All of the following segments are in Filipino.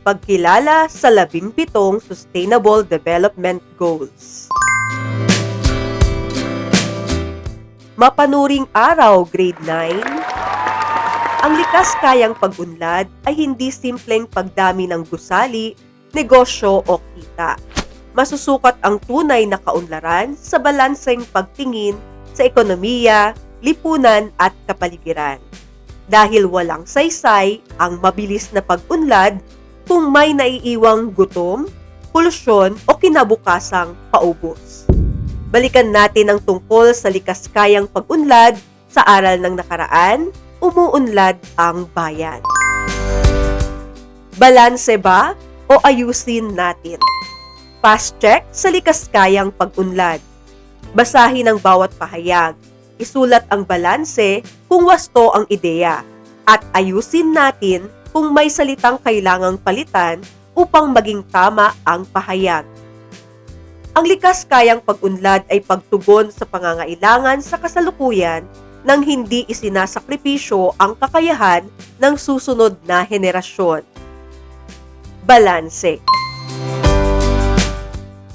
pagkilala sa 17 Sustainable Development Goals. Mapanuring araw, Grade 9. Ang likas kayang pag-unlad ay hindi simpleng pagdami ng gusali, negosyo o kita. Masusukat ang tunay na kaunlaran sa balanseng pagtingin sa ekonomiya, lipunan at kapaligiran. Dahil walang saysay ang mabilis na pag-unlad kung may naiiwang gutom, polusyon o kinabukasang paubos. Balikan natin ang tungkol sa likas kayang pag-unlad sa aral ng nakaraan, umuunlad ang bayan. Balanse ba o ayusin natin? Fast check sa likas kayang pag-unlad. Basahin ang bawat pahayag. Isulat ang balanse kung wasto ang ideya at ayusin natin kung may salitang kailangang palitan upang maging tama ang pahayag. Ang likas kayang pag-unlad ay pagtugon sa pangangailangan sa kasalukuyan nang hindi isinasakripisyo ang kakayahan ng susunod na henerasyon. Balanse.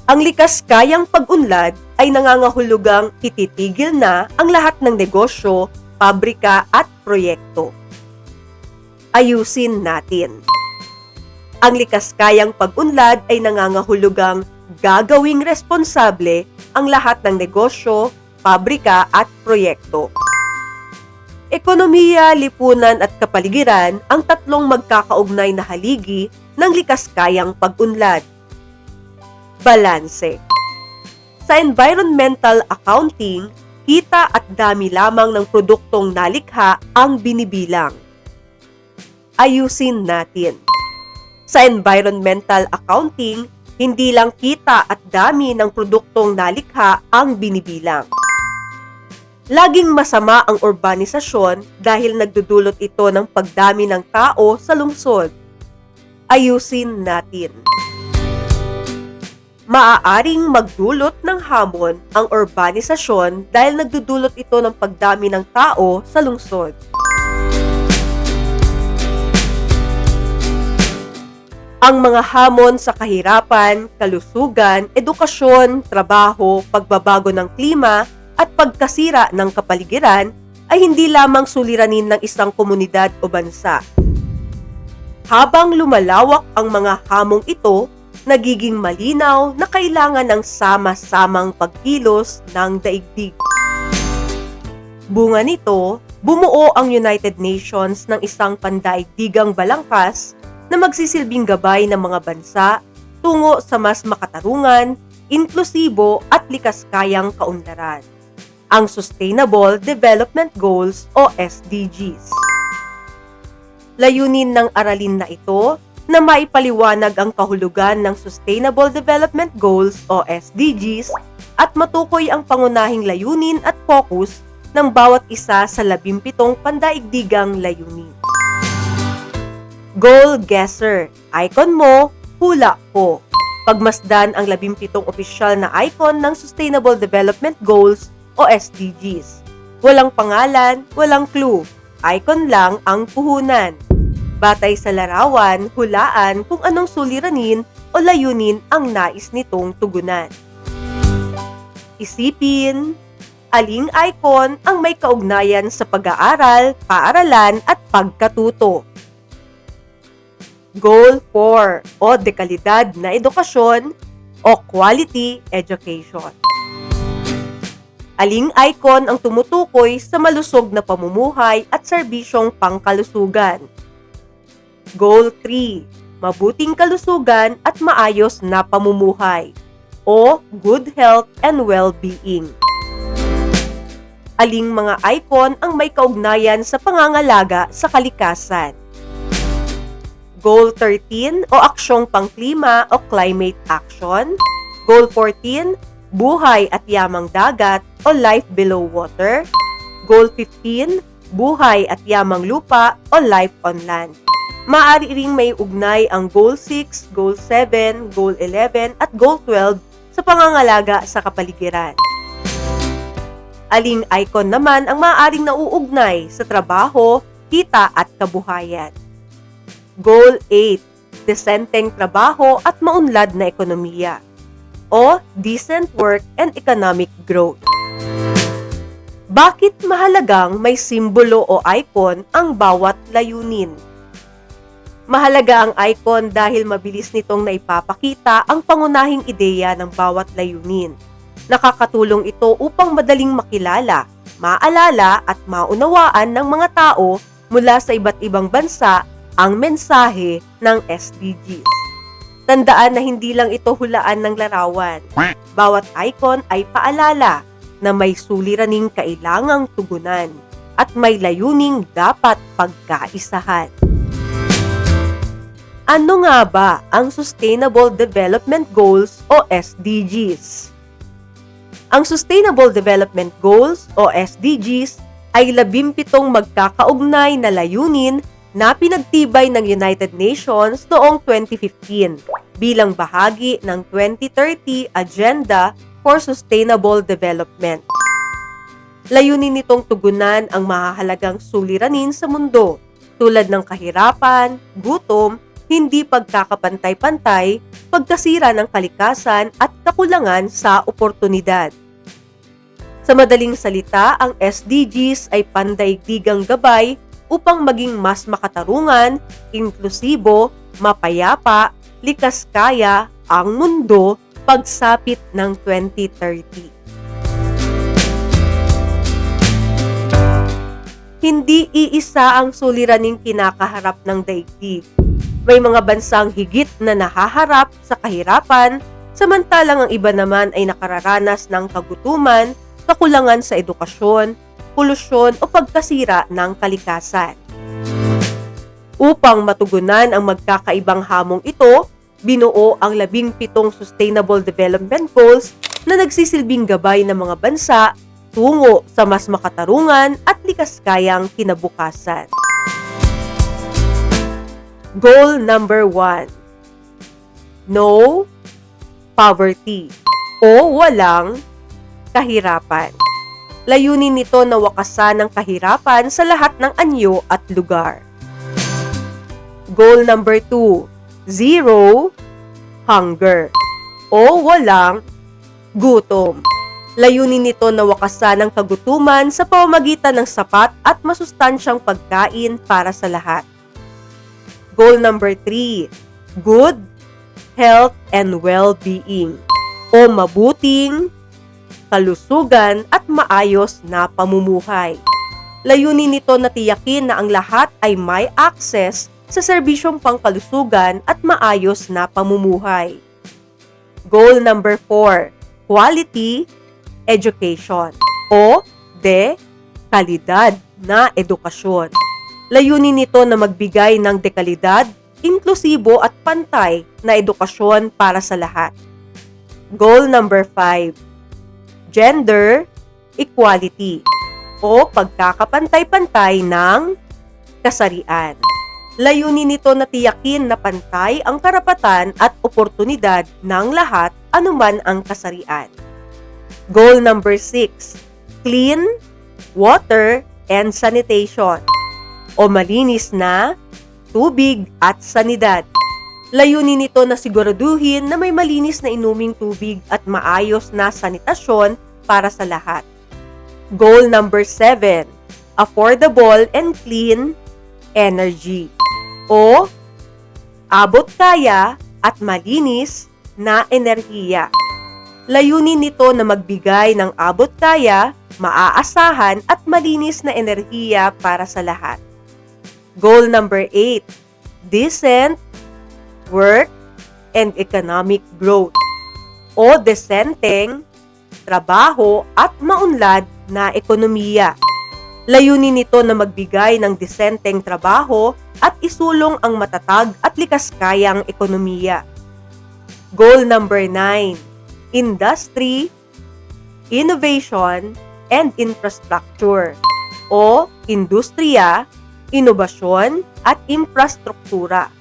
Ang likas kayang pag-unlad ay nangangahulugang ititigil na ang lahat ng negosyo, pabrika at proyekto. Ayusin natin. Ang likas kayang pag-unlad ay nangangahulugang gagawing responsable ang lahat ng negosyo, pabrika at proyekto. Ekonomiya, lipunan at kapaligiran ang tatlong magkakaugnay na haligi ng likas kayang pag-unlad. Balanse. Sa environmental accounting, kita at dami lamang ng produktong nalikha ang binibilang. Ayusin natin. Sa environmental accounting, hindi lang kita at dami ng produktong nalikha ang binibilang. Laging masama ang urbanisasyon dahil nagdudulot ito ng pagdami ng tao sa lungsod. Ayusin natin. Maaaring magdulot ng hamon ang urbanisasyon dahil nagdudulot ito ng pagdami ng tao sa lungsod. Ang mga hamon sa kahirapan, kalusugan, edukasyon, trabaho, pagbabago ng klima at pagkasira ng kapaligiran ay hindi lamang suliranin ng isang komunidad o bansa. Habang lumalawak ang mga hamong ito, nagiging malinaw na kailangan ng sama-samang pagkilos ng daigdig. Bunga nito, bumuo ang United Nations ng isang pandaigdigang balangkas na magsisilbing gabay ng mga bansa tungo sa mas makatarungan, inklusibo at likas kayang kaunlaran, ang Sustainable Development Goals o SDGs. Layunin ng aralin na ito na maipaliwanag ang kahulugan ng Sustainable Development Goals o SDGs at matukoy ang pangunahing layunin at focus ng bawat isa sa 17 pandaigdigang layunin. Goal Guesser. Icon mo, hula ko. Pagmasdan ang 17 opisyal na icon ng Sustainable Development Goals o SDGs. Walang pangalan, walang clue. Icon lang ang puhunan. Batay sa larawan, hulaan kung anong suliranin o layunin ang nais nitong tugunan. Isipin, aling icon ang may kaugnayan sa pag-aaral, paaralan at pagkatuto. Goal 4 o dekalidad na edukasyon o quality education. Aling icon ang tumutukoy sa malusog na pamumuhay at serbisyong pangkalusugan. Goal 3, mabuting kalusugan at maayos na pamumuhay o good health and well-being. Aling mga icon ang may kaugnayan sa pangangalaga sa kalikasan. Goal 13 o aksyong pangklima o climate action. Goal 14, buhay at yamang dagat o life below water. Goal 15, buhay at yamang lupa o life on land. Maaari ring may ugnay ang Goal 6, Goal 7, Goal 11 at Goal 12 sa pangangalaga sa kapaligiran. Aling icon naman ang maaaring nauugnay sa trabaho, kita at kabuhayan. Goal 8, desenteng trabaho at maunlad na ekonomiya, o decent work and economic growth. Bakit mahalagang may simbolo o icon ang bawat layunin? Mahalaga ang icon dahil mabilis nitong naipapakita ang pangunahing ideya ng bawat layunin. Nakakatulong ito upang madaling makilala, maalala at maunawaan ng mga tao mula sa iba't ibang bansa ang mensahe ng SDGs. Tandaan na hindi lang ito hulaan ng larawan. Bawat icon ay paalala na may suliraning kailangang tugunan at may layuning dapat pagkaisahan. Ano nga ba ang Sustainable Development Goals o SDGs? Ang Sustainable Development Goals o SDGs ay 17 magkakaugnay na layunin na pinagtibay ng United Nations noong 2015 bilang bahagi ng 2030 Agenda for Sustainable Development. Layunin nitong tugunan ang mahahalagang suliranin sa mundo tulad ng kahirapan, gutom, hindi pagkakapantay-pantay, pagkasira ng kalikasan at kakulangan sa oportunidad. Sa madaling salita, ang SDGs ay pandaigdigang gabay upang maging mas makatarungan, inklusibo, mapayapa, likas kaya ang mundo pagsapit ng 2030. Hindi iisa ang suliraning kinakaharap ng daigdig. May mga bansang higit na nahaharap sa kahirapan, samantalang ang iba naman ay nakararanas ng kagutuman, kakulangan sa edukasyon, polusyon o pagkasira ng kalikasan. Upang matugunan ang magkakaibang hamong ito, binuo ang 17 Sustainable Development Goals na nagsisilbing gabay ng mga bansa tungo sa mas makatarungan at likas kayang kinabukasan. Goal number 1. No poverty o walang kahirapan. Layunin nito na wakasan ang kahirapan sa lahat ng anyo at lugar. Goal number 2. Zero hunger o walang gutom. Layunin nito na wakasan ang kagutuman sa pamamagitan ng sapat at masustansyang pagkain para sa lahat. Goal number 3. Good health and well-being o mabuting kalusugan at maayos na pamumuhay. Layunin nito na tiyakin na ang lahat ay may access sa serbisyong pangkalusugan at maayos na pamumuhay. Goal number 4. Quality education o kalidad na edukasyon. Layunin nito na magbigay ng dekalidad, inklusibo at pantay na edukasyon para sa lahat. Goal number 5. Gender equality o pagkakapantay-pantay ng kasarian. Layunin nito na tiyakin na pantay ang karapatan at oportunidad ng lahat anuman ang kasarian. Goal number 6. Clean water and sanitation o malinis na tubig at sanidad. Layunin nito na siguraduhin na may malinis na inuming tubig at maayos na sanitasyon para sa lahat. Goal number 7. Affordable and clean energy o abot kaya at malinis na enerhiya. Layunin nito na magbigay ng abot kaya, maaasahan at malinis na enerhiya para sa lahat. Goal number 8. Decent work and economic growth o desenteng trabaho at maunlad na ekonomiya. Layunin nito na magbigay ng desenteng trabaho at isulong ang matatag at likas kayang ekonomiya. Goal number 9. Industry, innovation, and infrastructure o industriya, inobasyon, at infrastruktura.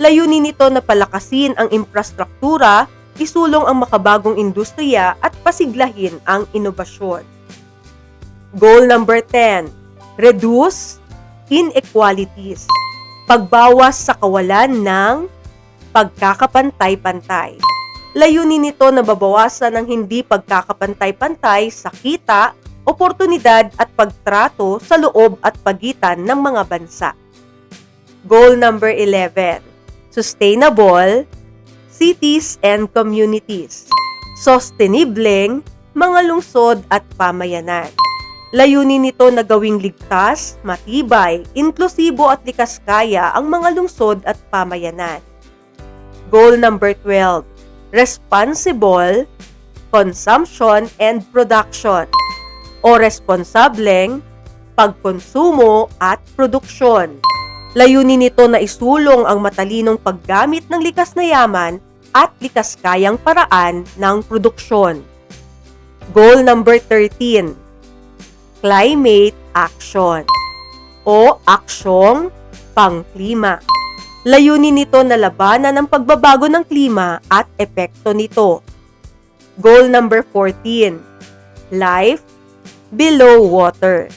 Layunin nito na palakasin ang infrastruktura, isulong ang makabagong industriya at pasiglahin ang inobasyon. Goal number 10. Reduce inequalities. Pagbawas sa kawalan ng pagkakapantay-pantay. Layunin nito na babawasan ang hindi pagkakapantay-pantay sa kita, oportunidad at pagtrato sa loob at pagitan ng mga bansa. Goal number 11. Sustainable cities and communities. Sostenibleng mga lungsod at pamayanan. Layunin nito na gawing ligtas, matibay, inklusibo at likas kaya ang mga lungsod at pamayanan. Goal number 12. Responsible consumption and production o responsableng pagkonsumo at produksyon. Layunin nito na isulong ang matalinong paggamit ng likas na yaman at likas kayang paraan ng produksyon. Goal number 13. Climate action o aksyong pangklima. Layunin nito na labanan ang pagbabago ng klima at epekto nito. Goal number 14. Life below water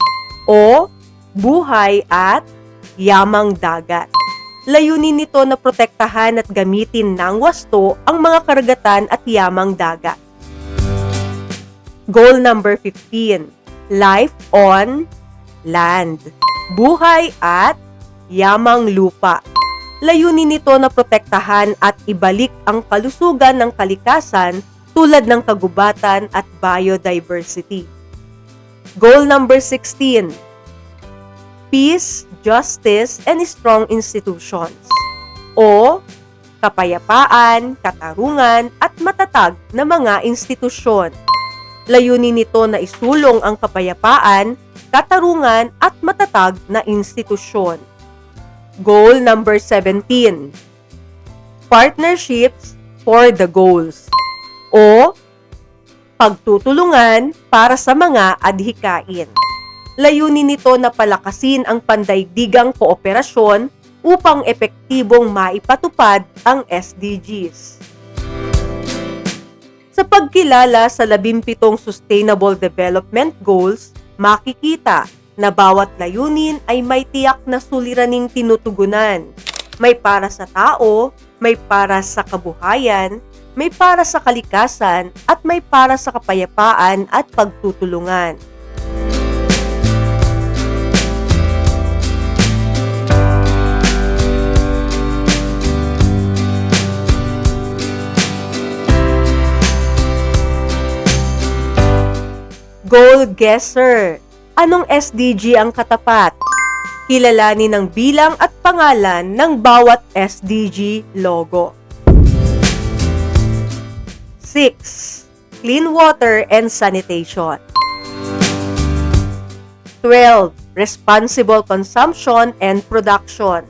o buhay at yamang dagat. Layunin nito na protektahan at gamitin ng wasto ang mga karagatan at yamang dagat. Goal number 15. Life on land. Buhay at yamang lupa. Layunin nito na protektahan at ibalik ang kalusugan ng kalikasan tulad ng kagubatan at biodiversity. Goal number 16. Peace, justice, and strong institutions o kapayapaan, katarungan, at matatag na mga institusyon. Layunin nito na isulong ang kapayapaan, katarungan, at matatag na institusyon. Goal number 17. Partnerships for the goals o pagtutulungan para sa mga adhikain. Layunin nito na palakasin ang pandaigdigang kooperasyon upang epektibong maipatupad ang SDGs. Sa pagkilala sa 17 Sustainable Development Goals, makikita na bawat layunin ay may tiyak na suliraning tinutugunan. May para sa tao, may para sa kabuhayan, may para sa kalikasan, at may para sa kapayapaan at pagtutulungan. Goal Guesser. Anong SDG ang katapat? Kilalanin ang bilang at pangalan ng bawat SDG logo. 6. Clean water and sanitation. 12. Responsible consumption and production.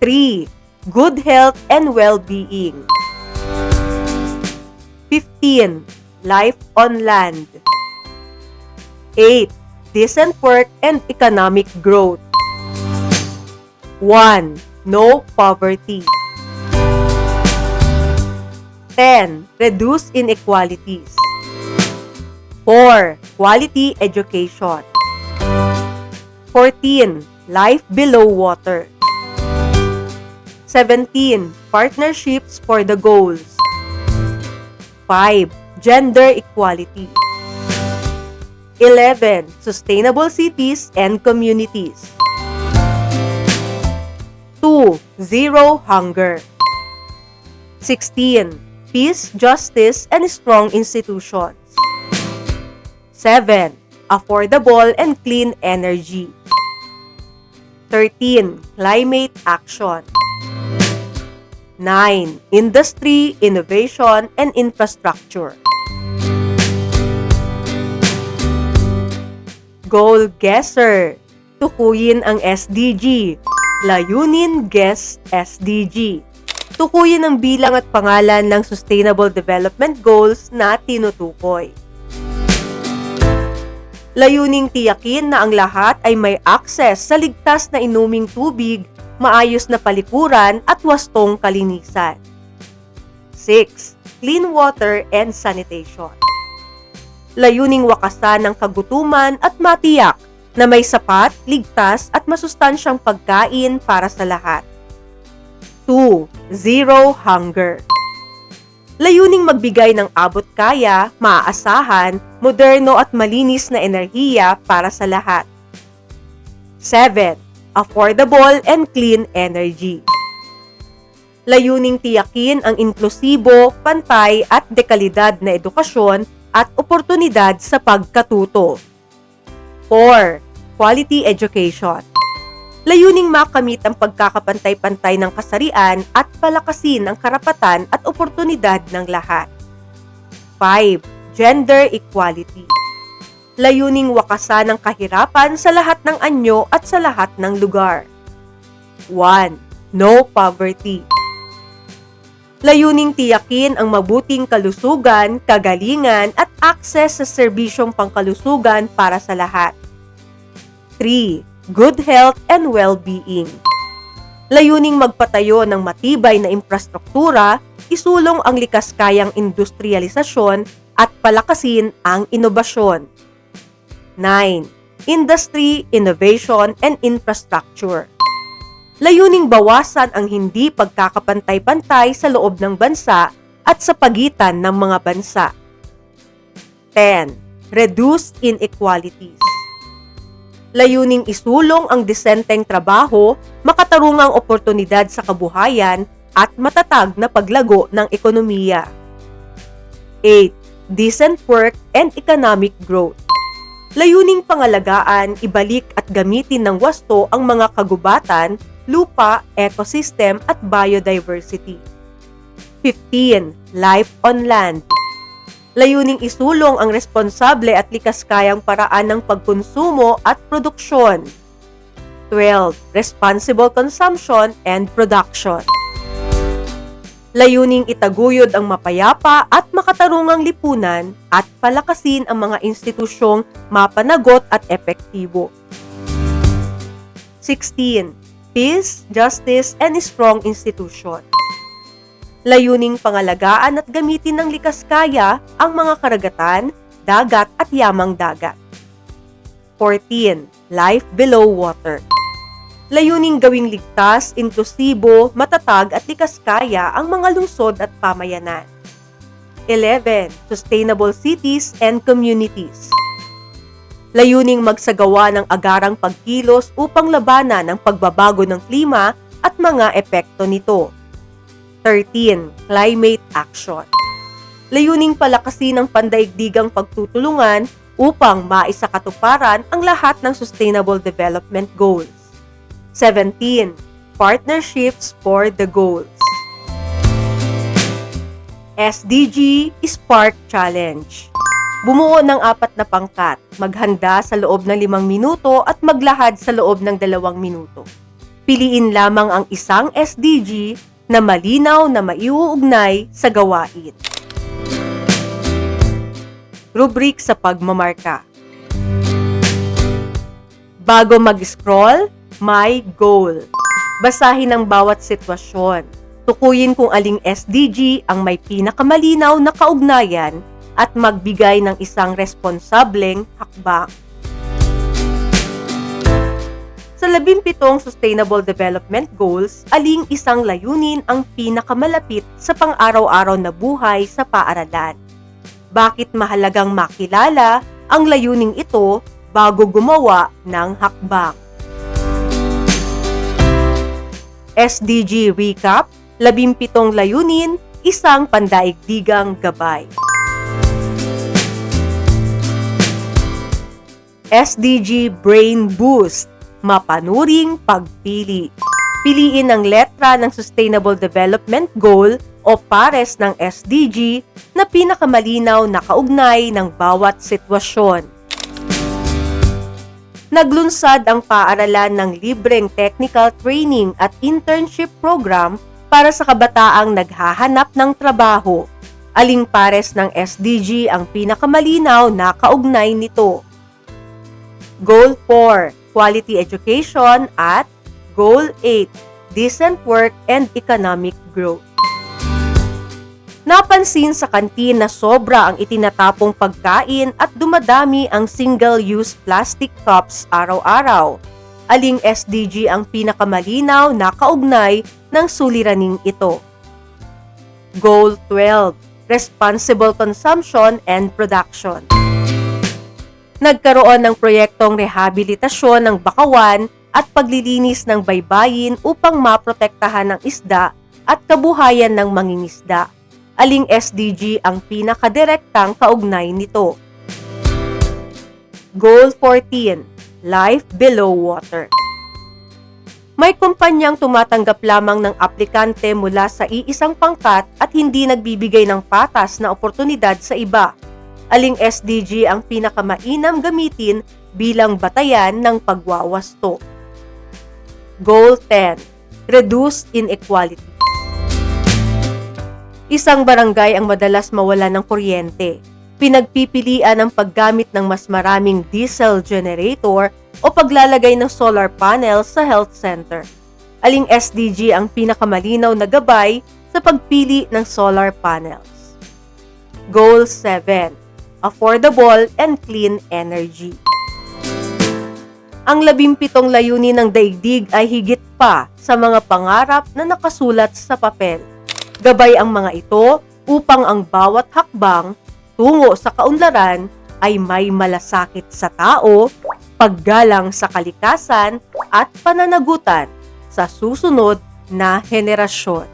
3. Good health and well-being. 15. Life on land. 8. Decent work and economic growth. 1. No poverty. 10. Reduce inequalities. 4. Quality education. 14. Life below water. 17. Partnerships for the goals. 5. Gender equality. 11. Sustainable cities and communities. 2. Zero hunger. 16. Peace, justice, and strong institutions. 7. Affordable and clean energy. 13. Climate action. 9. Industry, innovation, and infrastructure. Goal Guesser. Tukuyin ang SDG. Layunin Guess SDG. Tukuyin ang bilang at pangalan ng Sustainable Development Goals na tinutukoy. Layuning tiyakin na ang lahat ay may access sa ligtas na inuming tubig, maayos na palikuran at wastong kalinisan. 6. Clean water and sanitation. Layuning wakasan ng kagutuman at matiyak na may sapat, ligtas at masustansyang pagkain para sa lahat. 2. Zero hunger. Layuning magbigay ng abot-kaya, maaasahan, moderno at malinis na enerhiya para sa lahat. 7. Affordable and clean energy. Layuning tiyakin ang inklusibo, pantay at dekalidad na edukasyon at oportunidad sa pagkatuto. 4. Quality education. Layuning makamit ang pagkakapantay-pantay ng kasarian at palakasin ang karapatan at oportunidad ng lahat. 5. Gender equality. Layuning wakasan ang kahirapan sa lahat ng anyo at sa lahat ng lugar. 1. No poverty. Layuning tiyakin ang mabuting kalusugan, kagalingan at akses sa serbisyong pangkalusugan para sa lahat. 3. Good health and well-being. Layuning magpatayo ng matibay na infrastruktura, isulong ang likas kayang industrialisasyon at palakasin ang inobasyon. 9. Industry, innovation, and infrastructure. Layuning bawasan ang hindi pagkakapantay-pantay sa loob ng bansa at sa pagitan ng mga bansa. 10. Reduce inequalities. Layuning isulong ang disenteng trabaho, makatarungang oportunidad sa kabuhayan at matatag na paglago ng ekonomiya. 8. Decent work and economic growth. Layuning pangalagaan, ibalik at gamitin ng wasto ang mga kagubatan, lupa, ecosystem at biodiversity. 15. Life on land. Layuning isulong ang responsable at likas kayang paraan ng pagkonsumo at produksyon. 12. Responsible consumption and production. Layuning itaguyod ang mapayapa at makatarungang lipunan at palakasin ang mga institusyong mapanagot at epektibo. 16. Peace, justice, and strong institutions. Layuning pangalagaan at gamitin ng likas kaya ang mga karagatan, dagat at yamang dagat. 14. Life below water. Layuning gawing ligtas, inklusibo, matatag at likas kaya ang mga lungsod at pamayanan. 11. Sustainable cities and communities. Layuning magsagawa ng agarang pagkilos upang labanan ang pagbabago ng klima at mga epekto nito. 13. Climate action. Layuning palakasin ang pandaigdigang pagtutulungan upang maisakatuparan ang lahat ng Sustainable Development Goals. 17. Partnerships for the Goals. SDG Spark Challenge. Bumuo ng 4 na pangkat, maghanda sa loob ng 5 minuto at maglahad sa loob ng 2 minuto. Piliin lamang ang isang SDG na malinaw na maiuugnay sa gawain. Rubrik sa pagmamarka. Bago mag-scroll, my goal. Basahin ang bawat sitwasyon. Tukuyin kung aling SDG ang may pinakamalinaw na kaugnayan at magbigay ng isang responsableng hakbang. Sa 17 Sustainable Development Goals, aling isang layunin ang pinakamalapit sa pang-araw-araw na buhay sa paaralan? Bakit mahalagang makilala ang layuning ito bago gumawa ng hakbang? SDG Recap, 17 layunin, isang pandaigdigang gabay. SDG Brain Boost, mapanuring pagpili. Piliin ang letra ng Sustainable Development Goal o pares ng SDG na pinakamalinaw na kaugnay ng bawat sitwasyon. Naglunsad ang paaralan ng libreng technical training at internship program para sa kabataang naghahanap ng trabaho. Aling pares ng SDG ang pinakamalinaw na kaugnay nito? Goal 4. Quality Education at Goal 8, Decent Work and Economic Growth. Napansin sa kantin na sobra ang itinatapong pagkain at dumadami ang single-use plastic cups araw-araw. Aling SDG ang pinakamalinaw na kaugnay ng suliraning ito? Goal 12. Responsible Consumption and Production. Nagkaroon ng proyektong rehabilitasyon ng bakawan at paglilinis ng baybayin upang maprotektahan ang isda at kabuhayan ng mangingisda. Aling SDG ang pinakadirektang kaugnay nito? Goal 14. Life Below Water. May kumpanyang tumatanggap lamang ng aplikante mula sa iisang pangkat at hindi nagbibigay ng patas na oportunidad sa iba. Aling SDG ang pinakamainam gamitin bilang batayan ng pagwawasto? Goal 10. Reduce Inequality. Isang barangay ang madalas mawala ng kuryente. Pinagpipilian ang paggamit ng mas maraming diesel generator o paglalagay ng solar panel sa health center. Aling SDG ang pinakamalinaw na gabay sa pagpili ng solar panels? Goal 7. Affordable and Clean Energy. Ang 17 layunin ng daigdig ay higit pa sa mga pangarap na nakasulat sa papel. Gabay ang mga ito upang ang bawat hakbang tungo sa kaunlaran ay may malasakit sa tao, paggalang sa kalikasan at pananagutan sa susunod na henerasyon.